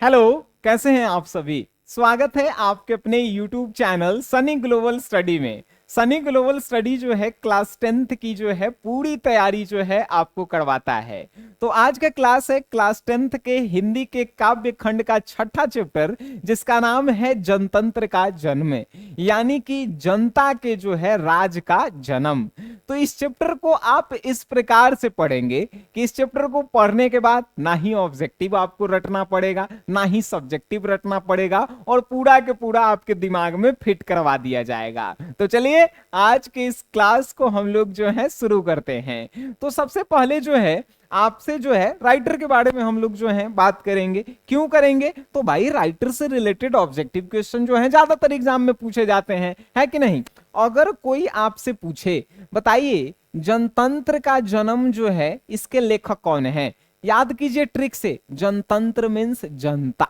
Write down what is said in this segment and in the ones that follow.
Hello, कैसे हैं आप सभी। स्वागत है आपके अपने YouTube channel Sunny global study में। सनी ग्लोबल स्टडी जो है क्लास 10th की जो है पूरी तैयारी जो है आपको करवाता है। तो आज का क्लास है क्लास 10th के हिंदी के काव्य खंड का छठा चैप्टर, जिसका नाम है जनतंत्र का जन्म, यानी कि जनता के जो है राज का जन्म। तो इस चैप्टर को आप इस प्रकार से पढ़ेंगे कि इस चैप्टर को पढ़ने के बाद ना ही ऑब्जेक्टिव आपको रटना पड़ेगा, ना ही सब्जेक्टिव रटना पड़ेगा, और पूरा के पूरा आपके दिमाग में फिट करवा दिया जाएगा। तो चलिए आज के इस क्लास को हम लोग जो है शुरू करते हैं। तो सबसे पहले जो है आपसे जो है राइटर के बारे में हम लोग जो है बात करेंगे। क्यों करेंगे? तो भाई राइटर से रिलेटेड ऑब्जेक्टिव क्वेश्चन जो है ज्यादातर एग्जाम में पूछे जाते हैं, है कि नहीं। अगर कोई आपसे पूछे बताइए जनतंत्र का जन्म जो है इसके लेखक कौन है, याद कीजिए ट्रिक से, जनतंत्र मीन्स जनता,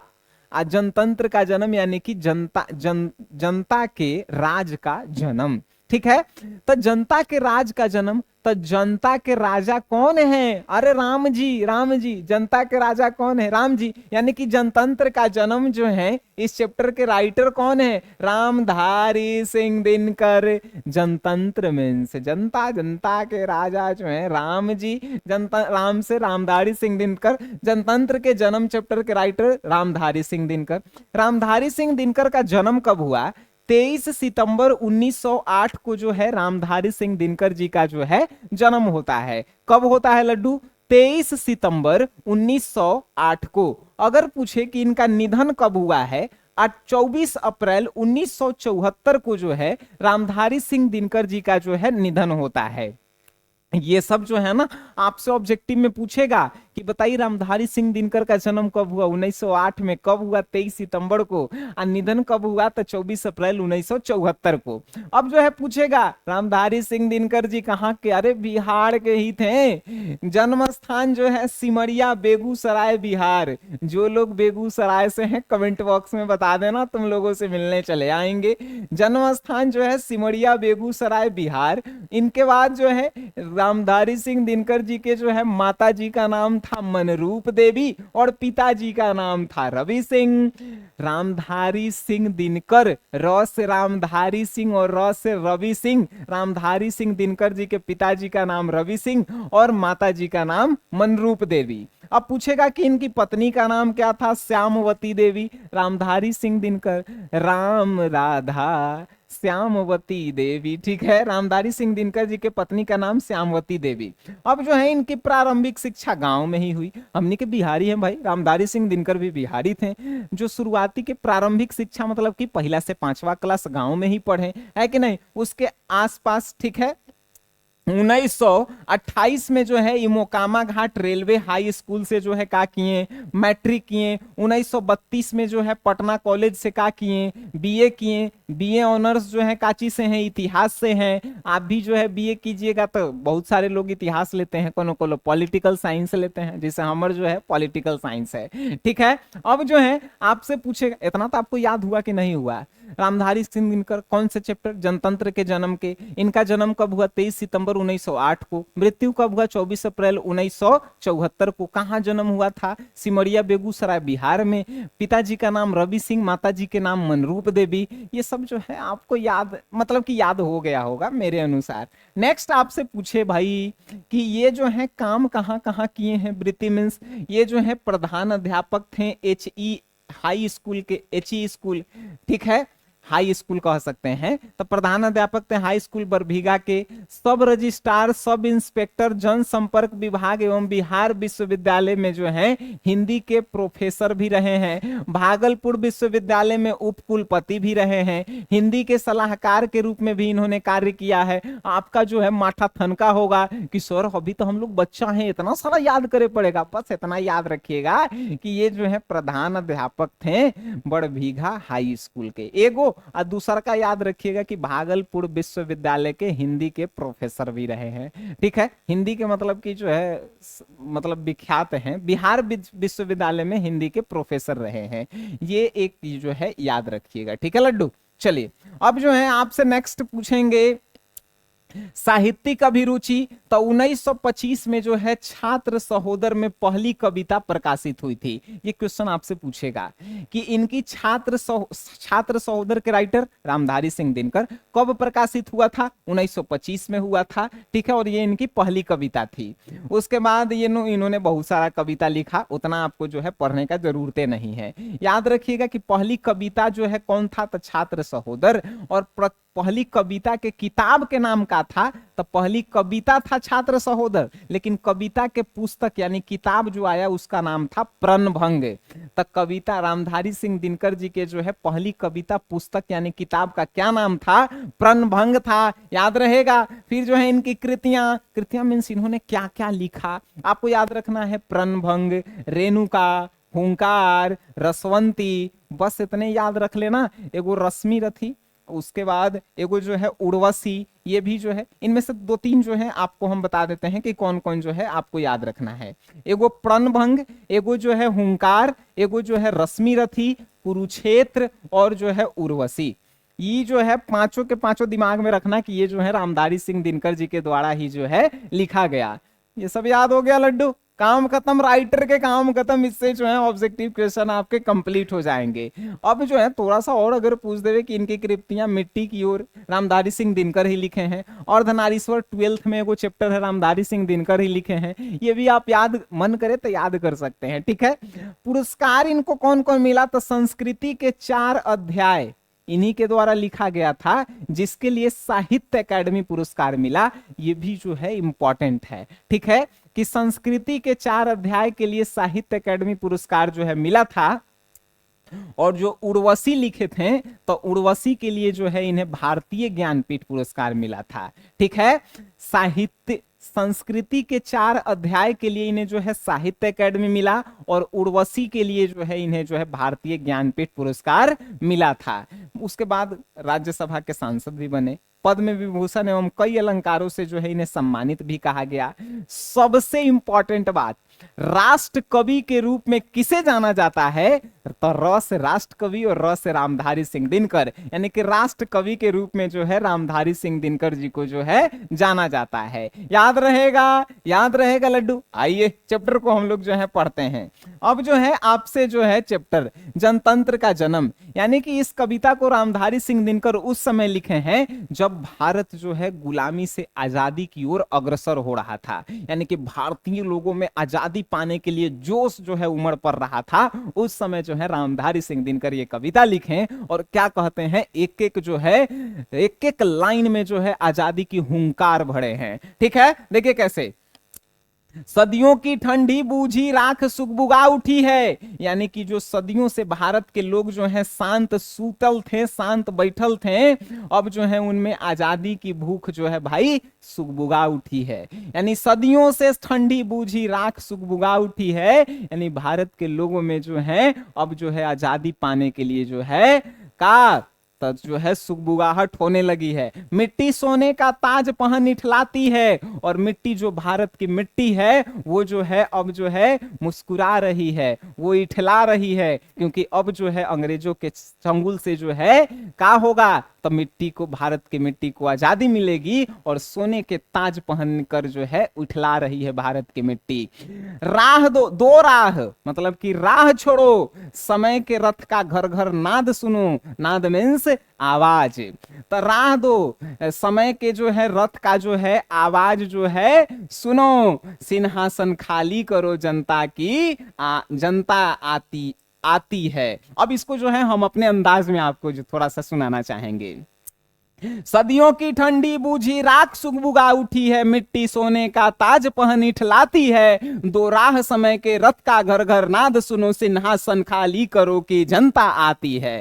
जनतंत्र का जन्म यानी कि जनता के राज का जन्म। ठीक है, तो जनता के राज का जन्म, तो जनता के राजा कौन है? अरे राम जी, राम जी। जनता के राजा कौन है? राम जी। यानी कि जनतंत्र का जन्म जो है इस चैप्टर के राइटर कौन है? रामधारी सिंह दिनकर। जनतंत्र मीन्स जनता, जनता के राजा जो है राम जी। जनता राम से रामधारी सिंह दिनकर। जनतंत्र के जन्म चैप्टर के राइटर रामधारी सिंह दिनकर। रामधारी सिंह दिनकर का जन्म कब हुआ? 23 सितंबर 1908 को जो है रामधारी सिंह दिनकर जी का जो है जन्म होता है। कब होता है लड्डू? 23 सितंबर 1908 को। अगर पूछे कि इनका निधन कब हुआ है, 24 अप्रैल 1974 को जो है रामधारी सिंह दिनकर जी का जो है निधन होता है। ये सब जो है ना आपसे ऑब्जेक्टिव में पूछेगा कि बताइए रामधारी सिंह दिनकर का जन्म कब हुआ? 1908 में। कब हुआ? 23 सितंबर को। और निधन कब हुआ? तो 24 अप्रैल 1974 को। अब जो है पूछेगा रामधारी सिंह दिनकर जी कहाँ के? अरे बिहार के ही थे। जन्म स्थान जो है सिमरिया, बेगूसराय, बिहार। जो लोग बेगूसराय से हैं कमेंट बॉक्स में बता देना, तुम लोगों से मिलने चले आएंगे। जन्म स्थान जो है सिमरिया, बेगूसराय, बिहार। इनके बाद जो है रामधारी सिंह दिनकर जी के जो है माता जी का नाम था मनरूप देवी और पिताजी का नाम था रवि सिंह। रामधारी सिंह दिनकर, र से रामधारी सिंह और र से रवि सिंह। रामधारी सिंह दिनकर जी के पिताजी का नाम रवि सिंह और माता जी का नाम मनरूप देवी। अब पूछेगा कि इनकी पत्नी का नाम क्या था? श्यामवती देवी। रामधारी सिंह दिनकर, राम राधा श्यामवती देवी। ठीक है, रामधारी सिंह दिनकर जी के पत्नी का नाम श्यामवती देवी। अब जो है इनकी प्रारंभिक शिक्षा गांव में ही हुई। हमने के बिहारी हैं भाई, रामधारी सिंह दिनकर भी बिहारी थे। जो शुरुआती के प्रारंभिक शिक्षा मतलब कि पहला से 5वां क्लास गांव में ही पढ़े, है कि नहीं, उसके आसपास। ठीक है, 1928 में जो है ये मोकामा घाट रेलवे हाई स्कूल से जो है का किए मैट्रिक किए। 1932 में जो है पटना कॉलेज से का किए बीए किए। बीए ऑनर्स जो है काची से हैं? इतिहास से हैं। आप भी जो है बीए कीजिएगा तो बहुत सारे लोग इतिहास लेते हैं, कोनो को पॉलिटिकल साइंस लेते हैं, जैसे हमर जो है पॉलिटिकल साइंस है। ठीक है, अब जो है आपसे पूछेगा, इतना तो आपको याद हुआ कि नहीं हुआ? रामधारी सिंह दिनकर कौन से चैप्टर? जनतंत्र के जन्म के। इनका जन्म कब हुआ? 23 सितंबर 1908 को। मृत्यु कब हुआ? 24 अप्रैल 1974 को। कहां जन्म हुआ था? सिमरिया, बेगूसराय, बिहार में। पिताजी का नाम रवि सिंह, माताजी के नाम मनरूप देवी। ये सब जो है आपको याद, मतलब कि याद हो गया होगा मेरे अनुसार। नेक्स्ट आपसे पूछे भाई कि ये जो है काम कहां कहां किए हैं? वृत्ति मीन्स ये जो है प्रधान अध्यापक थे HE हाई स्कूल के, HE स्कूल। ठीक है, हाई स्कूल कह सकते हैं। तो प्रधान अध्यापक थे हाई स्कूल बरभीगा के। सब रजिस्ट्रार, सब इंस्पेक्टर, जनसंपर्क विभाग एवं बिहार विश्वविद्यालय में जो है हिंदी के प्रोफेसर भी रहे हैं। भागलपुर विश्वविद्यालय में उप कुलपति भी रहे हैं। हिंदी के सलाहकार के रूप में भी इन्होंने कार्य किया है। आपका जो है माथा थनका होगा कि सर अभी तो हम लोग बच्चा हैं, इतना सारा याद करे पड़ेगा। बस इतना याद रखिएगा कि ये जो है प्रधान अध्यापक थे बड़भीगा हाई स्कूल के, एगो। और दूसरा का याद रखिएगा कि भागलपुर विश्वविद्यालय के हिंदी के प्रोफेसर भी रहे हैं। ठीक है, हिंदी के मतलब कि जो है मतलब विख्यात हैं, बिहार विश्वविद्यालय में हिंदी के प्रोफेसर रहे हैं। ये एक जो है याद रखिएगा। ठीक है लड्डू, चलिए अब जो है आपसे नेक्स्ट पूछेंगे साहित्यिक अभिरुचि, तो 1925 में जो है छात्र सहोदर में पहली कविता प्रकाशित हुई थी। ये क्वेश्चन आपसे पूछेगा कि इनकी छात्र सहोदर के राइटर रामधारी सिंह दिनकर कब प्रकाशित हुआ था? 1925 में हुआ था, ठीक है, और ये इनकी पहली कविता थी। उसके बाद ये इन्होंने बहुत सारा कविता लिखा, उतना आपको जो है पढ़ने का जरूरत नहीं है। याद रखिएगा कि पहली कविता जो है कौन था? तो छात्र सहोदर। और पहली कविता के किताब के नाम का था, तो पहली कविता था छात्र सहोदर, लेकिन कविता के पुस्तक यानी किताब जो आया उसका नाम था प्रणभंग। तो कविता रामधारी सिंह दिनकर जी के जो है पहली कविता पुस्तक यानी किताब का क्या नाम था? प्रणभंग था, याद रहेगा। फिर जो है इनकी कृतियां मीन्स इन्होंने क्या क्या लिखा आपको याद रखना है। प्रणभंग, रेणुका, हुंकार, रसवंती, बस इतने याद रख लेना। एगो रश्मि रथी, उसके बाद एगो जो है उर्वशी, ये भी जो है इनमें से 2-3 जो है आपको हम बता देते हैं कि कौन कौन जो है आपको याद रखना है। एगो प्रणभंग, एगो जो है हुंकार, एगो जो है रश्मि रथी, कुरुक्षेत्र और जो है उर्वशी। ये जो है पांचों के पांचों दिमाग में रखना कि ये जो है रामधारी सिंह दिनकर जी के द्वारा ही जो है लिखा गया। ये सब याद हो गया लड्डू, काम खत्म, राइटर के काम खत्म। इससे जो है ऑब्जेक्टिव क्वेश्चन आपके कंप्लीट हो जाएंगे। अब जो है थोड़ा सा और अगर पूछ देवे कि इनकी कृतियां मिट्टी की ओर रामधारी सिंह दिनकर ही लिखे हैं, अर्धनारीश्वर 12th में एगो चैप्टर है रामधारी सिंह दिनकर ही लिखे हैं, ये भी आप याद मन करे तो याद कर सकते हैं, ठीक है। पुरस्कार इनको कौन कौन मिला? तो संस्कृति के 4 अध्याय इन्हीं के द्वारा लिखा गया था, जिसके लिए साहित्य अकादमी पुरस्कार मिला। ये भी जो है इंपॉर्टेंट है, ठीक है, कि संस्कृति के 4 अध्याय के लिए साहित्य अकादमी पुरस्कार जो है मिला था। और जो उर्वशी लिखे थे, तो उर्वशी के लिए जो है इन्हें भारतीय ज्ञानपीठ पुरस्कार मिला था, ठीक है। साहित्य संस्कृति के 4 अध्याय के लिए इन्हें जो है साहित्य अकादमी मिला, और उर्वशी के लिए जो है इन्हें जो है भारतीय ज्ञानपीठ पुरस्कार मिला था। उसके बाद राज्यसभा के सांसद भी बने, पद्म विभूषण एवं कई अलंकारों से जो है इन्हें सम्मानित भी कहा गया। सबसे इंपॉर्टेंट बात, राष्ट्र कवि के रूप में किसे जाना जाता है? तो र से राष्ट्र कवि और र से रामधारी सिंह दिनकर, यानी कि राष्ट्र कवि के रूप में जो है रामधारी सिंह दिनकर जी को जो है जाना जाता है। याद रहेगा लड्डू। आइए चैप्टर को हम लोग जो है पढ़ते हैं। अब जो है आपसे जो है चैप्टर जनतंत्र का जन्म, यानी कि इस कविता को रामधारी सिंह दिनकर उस समय लिखे हैं जब भारत जो है गुलामी से आजादी की ओर अग्रसर हो रहा था, यानी कि भारतीय लोगों में आजादी पाने के लिए जोश जो है उमड़ पड़ रहा था। उस समय जो है रामधारी सिंह दिनकर ये कविता लिखे, और क्या कहते हैं, एक एक लाइन में जो है आजादी की हुंकार भरे हैं, ठीक है। देखिए कैसे, सदियों की ठंडी बूझी राख सुगबुगा उठी है, यानी कि जो सदियों से भारत के लोग जो हैं शांत सूतल थे, शांत बैठल थे, अब जो है उनमें आजादी की भूख जो है भाई सुगबुगा उठी है। यानी सदियों से ठंडी बूझी राख सुगबुगा उठी है, यानी भारत के लोगों में जो है अब जो है आजादी पाने के लिए जो है तब जो है सुगबुगाहट होने लगी है। मिट्टी सोने का ताज पहन इठलाती है, और मिट्टी जो भारत की मिट्टी है वो जो है अब जो है मुस्कुरा रही है, वो इठला रही है, क्योंकि अब जो है अंग्रेजों के चंगुल से जो है क्या होगा, तो मिट्टी को, भारत की मिट्टी को आजादी मिलेगी, और सोने के ताज पहनकर जो है उठला रही है भारत की मिट्टी। राह दो राह, मतलब कि राह छोड़ो, समय के रथ का घर घर नाद सुनो, नाद मीन्स आवाज, तो राह दो, समय के जो है रथ का जो है आवाज जो है सुनो, सिंहासन खाली करो, जनता की जनता आती है। अब इसको जो है हम अपने अंदाज में आपको जो थोड़ा सा सुनाना चाहेंगे। सदियों की ठंडी बूझी राख सुगबुगा उठी है, मिट्टी सोने का ताज पहन इठलाती है, दो राह समय के रथ का घर घर नाद सुनो, सिंहासन खाली करो कि जनता आती है।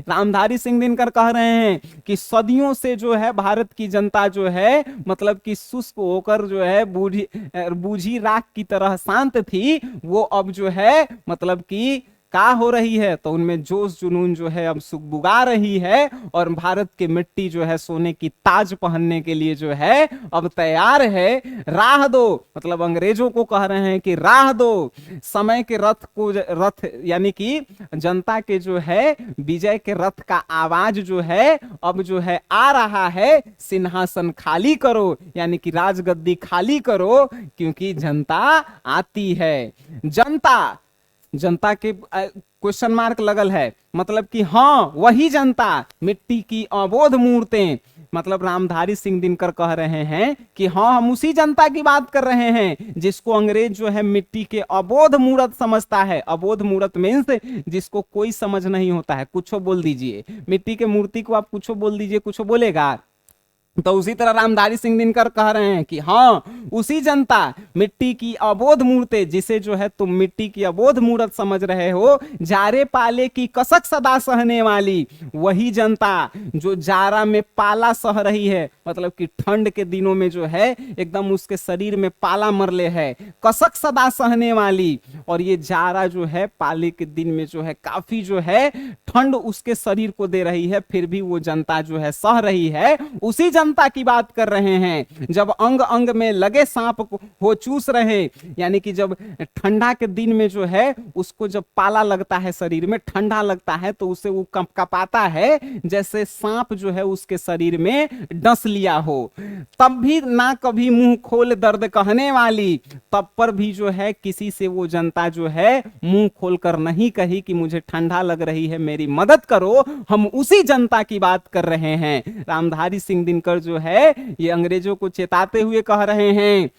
रामधारी सिंह दिनकर कह रहे हैं कि सदियों से जो है भारत की जनता जो है मतलब कि शुष्क होकर जो है बूझी राख की तरह शांत थी, वो अब जो है मतलब कि का हो रही है, तो उनमें जोश जुनून जो है अब सुगबुगा रही है और भारत की मिट्टी जो है सोने की ताज पहनने के लिए जो है अब तैयार है। राह दो, मतलब अंग्रेजों को कह रहे हैं कि राह दो, समय के रथ को, रथ यानी कि जनता के जो है विजय के रथ का आवाज जो है अब जो है आ रहा है, सिंहासन खाली करो, यानी कि राजगद्दी खाली करो, क्योंकि जनता आती है। जनता, जनता के क्वेश्चन मार्क लगल है, मतलब कि हाँ वही जनता, मिट्टी की अबोध मूर्तें, मतलब रामधारी सिंह दिनकर कह रहे हैं कि हाँ हम उसी जनता की बात कर रहे हैं जिसको अंग्रेज जो है मिट्टी के अबोध मूर्त समझता है। अबोध मूर्त मीन्स जिसको कोई समझ नहीं होता है, कुछ बोल दीजिए, मिट्टी के मूर्ति को आप कुछ बोल दीजिए, कुछ बोलेगा। तो उसी तरह रामधारी सिंह दिनकर कह रहे हैं कि हाँ उसी जनता, मिट्टी की अबोध मूर्तें, जिसे जो है तुम मिट्टी की अबोध मूर्त समझ रहे हो, जारे पाले की कसक सदा सहने वाली, वही जनता जो जारा में पाला सह रही है, मतलब कि ठंड के दिनों में जो है एकदम उसके शरीर में पाला मरले है, कसक सदा सहने वाली, और ये जारा जो है पाले के दिन में जो है काफी जो है ठंड उसके शरीर को दे रही है, फिर भी वो जनता जो है सह रही है। उसी जनता की बात कर रहे हैं जब अंग अंग में लगे सांप हो चूस रहे, यानी कि जब ठंडा के दिन में जो है उसको जब पाला लगता है, शरीर में ठंडा लगता है, तो उसे वो कपाता है जैसे सांप जो है उसके शरीर में डस लिया हो। तब भी ना कभी मुंह खोल दर्द कहने वाली, तब पर भी जो है किसी से वो जनता जो है मुंह खोलकर नहीं कही कि मुझे ठंडा लग रही है, मेरी मदद करो। हम उसी जनता की बात कर रहे हैं। रामधारी सिंह दिनकर जो है ये अंग्रेजों को चेताते हुए कह रहे हैं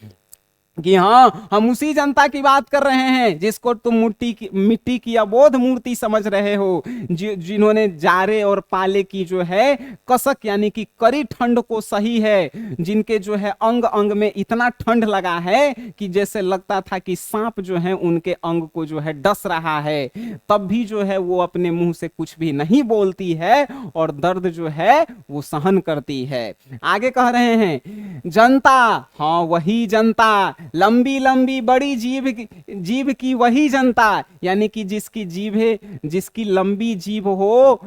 कि हाँ हम उसी जनता की बात कर रहे हैं जिसको तुम मिट्टी की अबोध मूर्ति समझ रहे हो, जिन्होंने जारे और पाले की जो है कसक यानी कि कड़ी ठंड को सही है, जिनके जो है अंग अंग में इतना ठंड लगा है कि जैसे लगता था कि सांप जो है उनके अंग को जो है डस रहा है, तब भी जो है वो अपने मुंह से कुछ भी नहीं बोलती है और दर्द जो है वो सहन करती है। आगे कह रहे हैं जनता, हाँ वही जनता, लंबी लंबी बड़ी जीभ की वही जनता, यानी कि जिसकी जीभ है, जिसकी लंबी जीभ हो,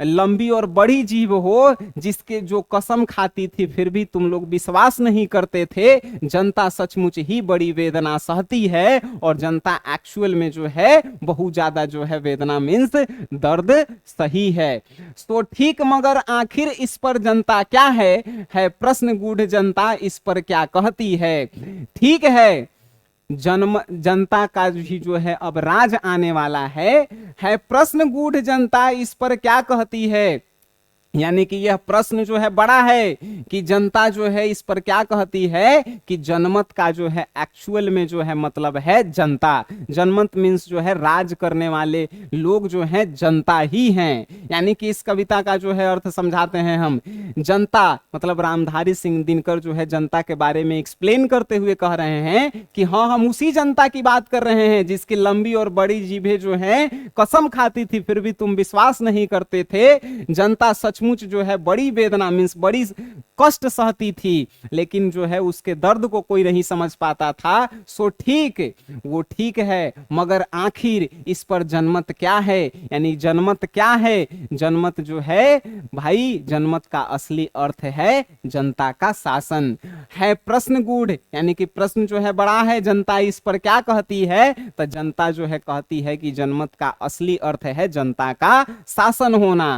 लंबी और बड़ी जीभ हो, जिसके जो कसम खाती थी फिर भी तुम लोग विश्वास नहीं करते थे, जनता सचमुच ही बड़ी वेदना सहती है। और जनता एक्चुअल में जो है बहुत ज्यादा जो है वेदना मीन्स दर्द सही है। तो ठीक, मगर आखिर इस पर जनता क्या है प्रश्न गूढ़ जनता इस पर क्या कहती है। ठीक है, जनता का भी जो है अब राज आने वाला है प्रश्न गूढ़ जनता इस पर क्या कहती है, यानी कि यह प्रश्न जो है बड़ा है कि जनता जो है इस पर क्या कहती है कि जनमत का जो है एक्चुअल में जो है मतलब है जनता। जनमत मीन्स जो है राज करने वाले लोग जो है जनता ही हैं, यानी कि इस कविता का जो है अर्थ समझाते हैं हम। जनता मतलब रामधारी सिंह दिनकर जो है जनता के बारे में एक्सप्लेन करते हुए कह रहे हैं कि हाँ हम उसी जनता की बात कर रहे हैं जिसकी लंबी और बड़ी जीभें जो है कसम खाती थी फिर भी तुम विश्वास नहीं करते थे। जनता सचमुच जो है बड़ी वेदना मीन्स बड़ी कष्ट सहती थी, लेकिन जो है उसके दर्द को कोई नहीं समझ पाता था। सो ठीक, वो ठीक है, मगर आखिर इस पर जनमत क्या है, यानी जनमत क्या है। जनमत जो है भाई, जनमत का असली अर्थ है जनता का शासन। है प्रश्न गूढ़, यानी कि प्रश्न जो है बड़ा है, जनता इस पर क्या कहती है, तो जनता जो है कहती है कि जनमत का असली अर्थ है जनता का शासन होना।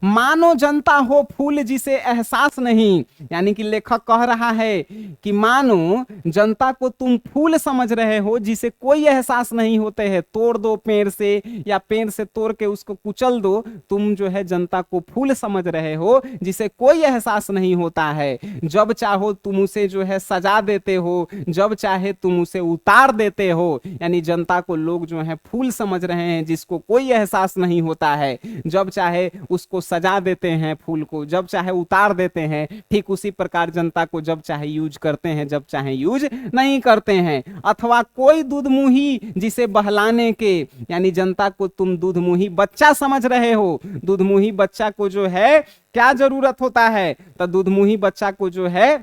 मानो जनता हो फूल जिसे एहसास नहीं, यानी कि लेखक कह रहा है कि मानो जनता को तुम फूल समझ रहे हो जिसे कोई एहसास नहीं होते हैं, तोड़ दो पेड़ से या पेड़ से तोड़ के उसको कुचल दो, तुम जो है जनता को फूल समझ रहे हो जिसे कोई एहसास नहीं होता है। जब चाहो तुम उसे जो है सजा देते हो, जब चाहे तुम उसे उतार देते हो, यानी जनता को लोग जो है फूल समझ रहे हैं जिसको कोई एहसास नहीं होता है। जब चाहे उसको सजा देते हैं फूल को, जब चाहे उतार देते हैं। ठीक उसी प्रकार जनता को जब चाहे यूज करते हैं, जब चाहे यूज नहीं करते हैं। अथवा कोई दूधमुही जिसे बहलाने के, यानी जनता को तुम दूधमुही बच्चा समझ रहे हो। दूधमुही बच्चा को जो है क्या जरूरत होता है, तो दूधमुही बच्चा को जो है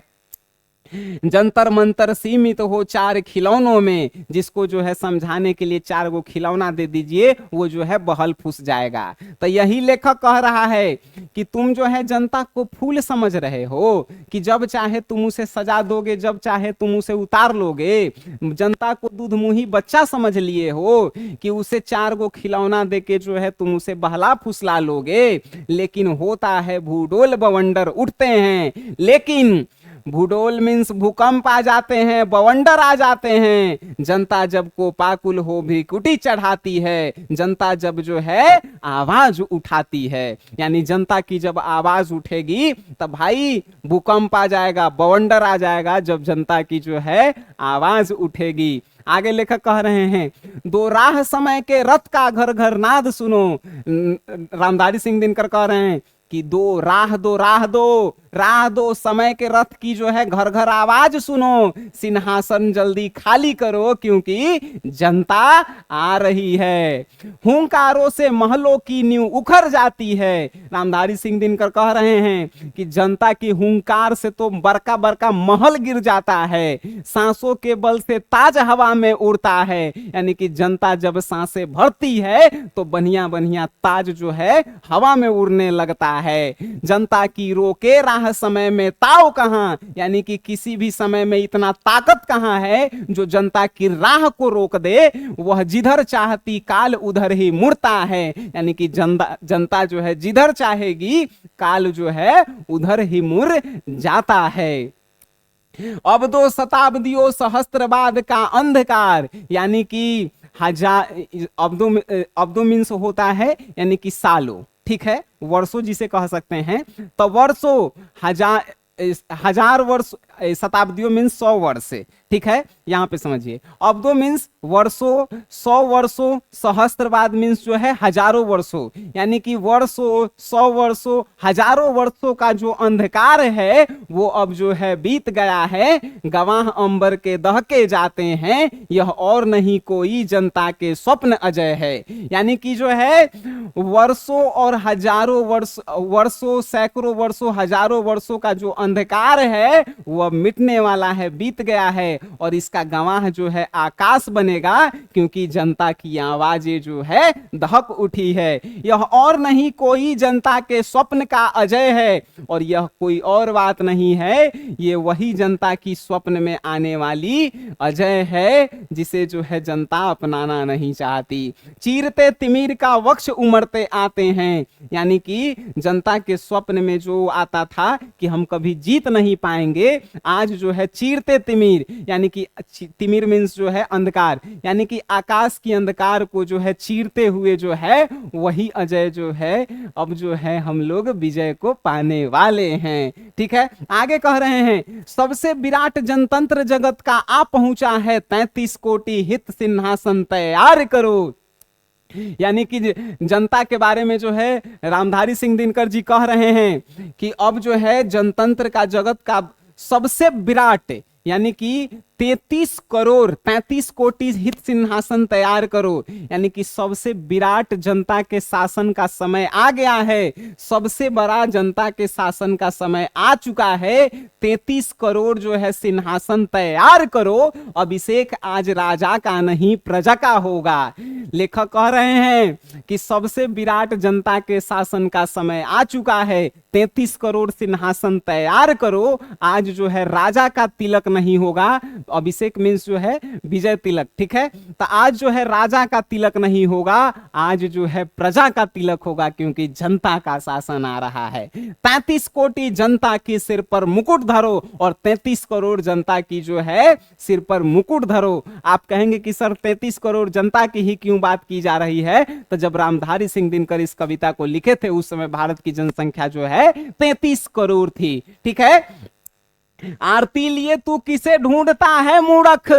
जंतर मंतर सीमित हो चार खिलौनों में, जिसको जो है समझाने के लिए 4 गो खिलौना दे दीजिए, वो जो है बहल फूस जाएगा। तो यही लेखक कह रहा है कि तुम जो है जनता को फूल समझ रहे हो कि जब चाहे तुम उसे सजा दोगे, जब चाहे तुम उसे उतार लोगे। जनता को दूध मुही बच्चा समझ लिए हो कि उसे 4 गो खिलौना देके जो है तुम उसे बहला फुसला लोगे। लेकिन होता है भूडोल बवंडर उठते हैं, लेकिन भूडोल मीन्स भूकंप आ जाते हैं, बवंडर आ जाते हैं। जनता जब को पाकुल हो भी कुटी चढ़ाती है, जनता जब जो है आवाज उठाती है, यानी जनता की जब आवाज उठेगी तब भाई भूकंप आ जाएगा, बवंडर आ जाएगा, जब जनता की जो है आवाज उठेगी। आगे लेखक कह रहे हैं, दो राह समय के रथ का घर घर नाद सुनो। रामधारी सिंह दिनकर कह रहे हैं कि दो राह दो, राह दो, राह दो समय के रथ की जो है घर घर आवाज सुनो। सिंहासन जल्दी खाली करो क्योंकि जनता आ रही है। हुंकारों से महलों की नींव उखड़ जाती है। रामधारी सिंह दिनकर कह रहे हैं कि जनता की हुंकार से तो बड़का बड़का महल गिर जाता है, सांसों के बल से ताज हवा में उड़ता है। यानी कि जनता जब सांसें भरती है तो बढ़िया बढ़िया ताज जो है हवा में उड़ने लगता है। जनता की रोके राह समय में ताव कहां, यानी कि किसी भी समय में इतना ताकत कहां है जो जनता की राह को रोक दे। वह जिधर चाहती काल उधर ही मुड़ता है, यानी कि जनता जो है जिधर चाहेगी काल जो है उधर ही मुड़ जाता है। अब 2 शताब्दियों सहस्त्रवाद का अंधकार, यानी कि हजार अब्दो मीन्स होता है यानी कि सालों, ठीक है, वर्षों जिसे कह सकते हैं। तो वर्षों हजार वर्ष, शताब्दियों मीन्स 100 वर्ष, ठीक है, यहां पे समझिए। अब्दो मीन्स वर्षों, 100 वर्षों, सहस्त्रवाद मीन्स जो है हजारों वर्षों, यानी कि वर्षों, 100 वर्षों, हजारों वर्षों का जो अंधकार है वो अब जो है बीत गया है। गवाह अंबर के दहके जाते हैं, यह और नहीं कोई जनता के स्वप्न अजय है। यानी कि जो है वर्षों और हजारों वर्षों, सैकड़ों वर्षों, हजारों वर्षों का जो अंधकार है वह मिटने वाला है, बीत गया है। और इसका गवाह जो है आकाश बनेगा, क्योंकि जनता की आवाजें जो है दहक उठी है। यह और नहीं कोई जनता के स्वप्न का अजय है, और यह कोई और बात नहीं है, ये वही जनता की स्वप्न में आने वाली अजय है जिसे जो है जनता अपनाना नहीं चाहती। चीरते तिमिर का वक्ष उमड़ते आते हैं, यानी कि जनता के स्वप्न में जो आता था कि हम कभी जीत नहीं पाएंगे, आज जो है चीरते तिमिर, यानी कि तिमिर मीन्स जो है अंधकार, यानी कि आकाश की अंधकार को जो है चीरते हुए जो है वही अजय जो है अब जो है हम लोग विजय को पाने वाले हैं। ठीक है, आगे कह रहे हैं, सबसे विराट जनतंत्र जगत का आ पहुंचा है, 33 कोटि हित सिंहासन तैयार करो। यानी कि जनता के बारे में जो है रामधारी सिंह दिनकर जी कह रहे हैं कि अब जो है जनतंत्र का जगत का सबसे विराट, यानी कि 33 कोटि हित सिंहासन तैयार करो, यानी कि सबसे विराट जनता के शासन का समय आ गया है, सबसे बड़ा जनता के शासन का समय आ चुका है। 33 करोड़ जो है सिंहासन तैयार करो, अभिषेक आज राजा का नहीं प्रजा का होगा। लेखक कह रहे हैं कि सबसे विराट जनता के शासन का समय आ चुका है, 33 करोड़ सिंहासन तैयार करो, आज जो है राजा का तिलक नहीं होगा, अभिषेक मीन्स जो है विजय तिलक। ठीक है, तो आज जो है राजा का तिलक नहीं होगा, आज जो है प्रजा का तिलक होगा, क्योंकि जनता का शासन आ रहा है। 33 कोटि जनता के सिर पर मुकुट धरो, और 33 करोड़ जनता की जो है सिर पर मुकुट धरो। आप कहेंगे कि सर 33 करोड़ जनता की ही क्यों बात की जा रही है? तो जब रामधारी सिंह दिनकर इस कविता को लिखे थे उस समय भारत की जनसंख्या जो है 33 करोड़ थी। ठीक है, आरती लिए तू किसे ढूंढता है मूर्ख,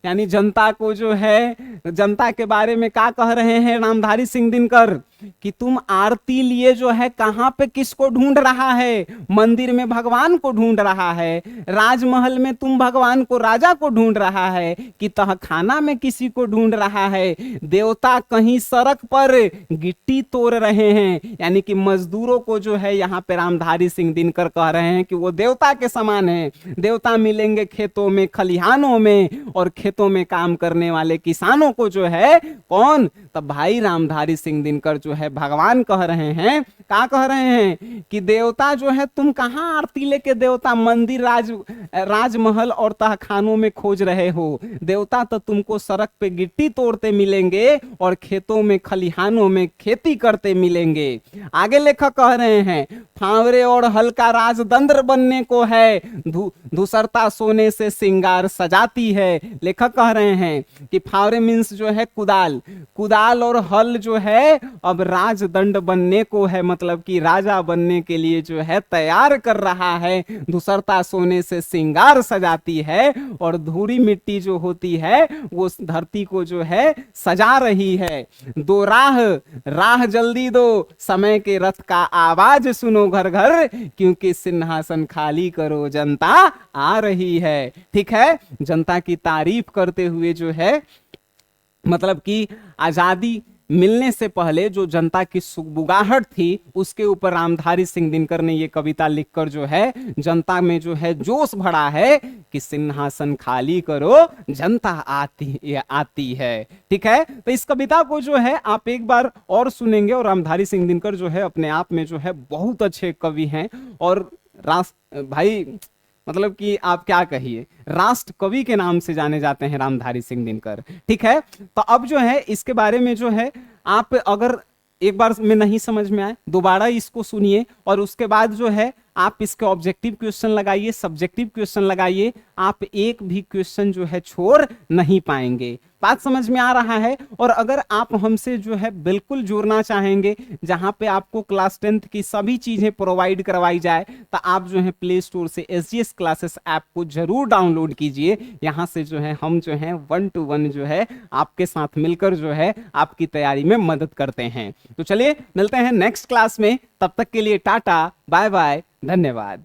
यानी जनता को जो है, जनता के बारे में क्या कह रहे हैं रामधारी सिंह दिनकर कि तुम आरती लिए जो है कहां पे किसको ढूंढ रहा है, मंदिर में भगवान को ढूंढ रहा है, राजमहल में तुम भगवान को, राजा को ढूंढ रहा है, कि तहखाना में किसी को ढूंढ रहा है। देवता कहीं सड़क पर गिट्टी तोड़ रहे हैं, यानी कि मजदूरों को जो है यहाँ पे रामधारी सिंह दिनकर कह रहे हैं कि वो देवता के समान है। देवता मिलेंगे खेतों में, खलिहानों में, और खेतों में काम करने वाले किसानों को जो है कौन, तब भाई रामधारी सिंह दिनकर जो है भगवान कह रहे हैं, क्या कह रहे हैं कि देवता जो है तुम कहां आरती लेके देवता मंदिर राजमहल और तहखानों में खोज रहे हो, देवता तो तुमको सड़क पे गिट्टी तोड़ते मिलेंगे और खेतों में खलिहानों में खेती करते मिलेंगे। आगे लेखक कह रहे हैं फावरे और हल्का राजदंड बनने को है, धूसरता सोने से सिंगार सजाती है। लेखक कह रहे हैं कि फावरे मीन्स जो है कुदाल, कुदाल और हल जो है अब राजदंड बनने को है, मतलब कि राजा बनने के लिए जो है तैयार कर रहा है। धूसरता सोने से सिंगार सजाती है और धूरी मिट्टी जो होती है वो धरती को जो है सजा रही है। दो राह, राह जल्दी दो, समय के रथ का आवाज सुनो घर घर, क्योंकि सिंहासन खाली करो जनता आ रही है। ठीक है, जनता की तारीफ करते हुए जो है, मतलब कि आजादी मिलने से पहले जो जनता की सुगबुगाहट थी उसके ऊपर रामधारी सिंह दिनकर ने ये कविता लिखकर जो है जनता में जो है जोश भरा है कि सिंहासन खाली करो जनता आती है। ठीक है, तो इस कविता को जो है आप एक बार और सुनेंगे, और रामधारी सिंह दिनकर जो है अपने आप में जो है बहुत अच्छे कवि हैं, और भाई मतलब कि आप क्या कहिए, राष्ट्र कवि के नाम से जाने जाते हैं रामधारी सिंह दिनकर। ठीक है, तो अब जो है इसके बारे में जो है आप अगर एक बार में नहीं समझ में आए दोबारा इसको सुनिए, और उसके बाद जो है आप इसके ऑब्जेक्टिव क्वेश्चन लगाइए, सब्जेक्टिव क्वेश्चन लगाइए, आप एक भी क्वेश्चन जो है छोड़ नहीं पाएंगे। बात समझ में आ रहा है? और अगर आप हमसे जो है बिल्कुल जुड़ना चाहेंगे, जहां पे आपको क्लास 10th की सभी चीजें प्रोवाइड करवाई जाए, तो आप जो है प्ले स्टोर से SGS क्लासेस ऐप को जरूर डाउनलोड कीजिए। यहां से जो है हम जो है 1 to 1 जो है आपके साथ मिलकर जो है आपकी तैयारी में मदद करते हैं। तो चलिए मिलते हैं नेक्स्ट क्लास में, तब तक के लिए टाटा बाय बाय, धन्यवाद।